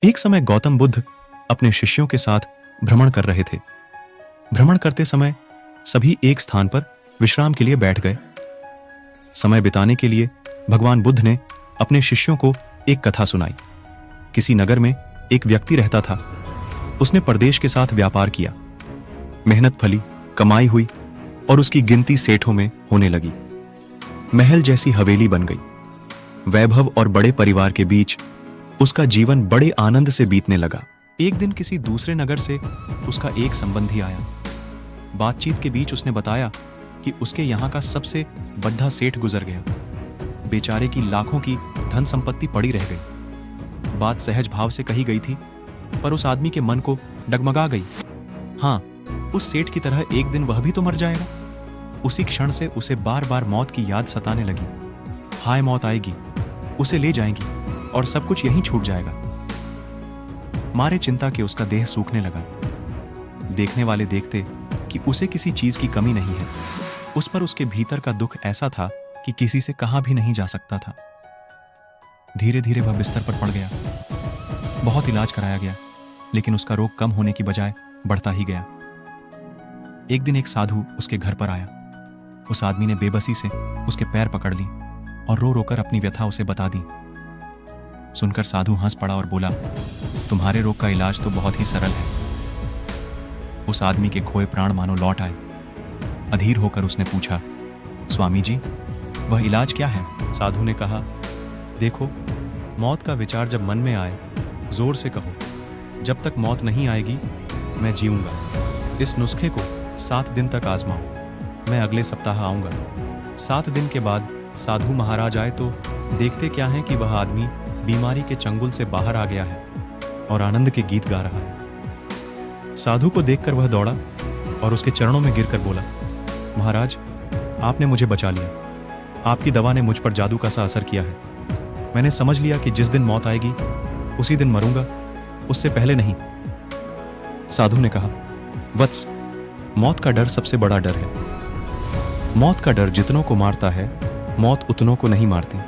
एक समय गौतम बुद्ध अपने शिष्यों के साथ भ्रमण कर रहे थे। भ्रमण करते समय सभी एक स्थान पर विश्राम के लिए बैठ गए। समय बिताने के लिए भगवान बुद्ध ने अपने शिष्यों को एक कथा सुनाई। किसी नगर में एक व्यक्ति रहता था। उसने परदेश के साथ व्यापार किया। मेहनत फली, कमाई हुई और उसकी गिनती सेठों में होने लगी। महल जैसी हवेली बन गई। वैभव और बड़े परिवार के बीच उसका जीवन बड़े आनंद से बीतने लगा। एक दिन किसी दूसरे नगर से उसका एक संबंधी आया। बातचीत के बीच उसने बताया कि उसके यहाँ का सबसे बड्ढा सेठ गुजर गया। बेचारे की लाखों की धन संपत्ति पड़ी रह गई। बात सहज भाव से कही गई थी, पर उस आदमी के मन को डगमगा गई। हाँ, उस सेठ की तरह एक दिन वह भी तो मर जाएगा। उसी क्षण से उसे बार बार मौत की याद सताने लगी। हाय, मौत आएगी, उसे ले जाएगी और सब कुछ यहीं छूट जाएगा। मारे चिंता के उसका देह सूखने लगा। देखने वाले देखते कि उसे किसी चीज की कमी नहीं है। उस पर उसके भीतर का दुख ऐसा था कि किसी से कहा भी नहीं जा सकता था। धीरे धीरे वह बिस्तर पर पड़ गया। बहुत इलाज कराया गया, लेकिन उसका रोग कम होने की बजाय बढ़ता ही गया। एक दिन एक साधु उसके घर पर आया। उस आदमी ने बेबसी से उसके पैर पकड़ ली और रो रोकर अपनी व्यथा उसे बता दी। सुनकर साधु हंस पड़ा और बोला, तुम्हारे रोग का इलाज तो बहुत ही सरल है। उस आदमी के खोए प्राण मानो लौट आए। अधीर होकर उसने पूछा, स्वामी जी, वह इलाज क्या है? साधु ने कहा, देखो, मौत का विचार जब मन में आए, जोर से कहो, जब तक मौत नहीं आएगी मैं जीऊंगा। इस नुस्खे को 7 दिन तक आजमाओ। मैं अगले सप्ताह आऊंगा। 7 दिन के बाद साधु महाराज आए तो देखते क्या है कि वह आदमी बीमारी के चंगुल से बाहर आ गया है और आनंद के गीत गा रहा है। साधु को देखकर वह दौड़ा और उसके चरणों में गिरकर बोला, महाराज, आपने मुझे बचा लिया। आपकी दवा ने मुझ पर जादू का सा असर किया है। मैंने समझ लिया कि जिस दिन मौत आएगी उसी दिन मरूंगा, उससे पहले नहीं। साधु ने कहा, वत्स, मौत का डर सबसे बड़ा डर है। मौत का डर जितनों को मारता है, मौत उतनों को नहीं मारती।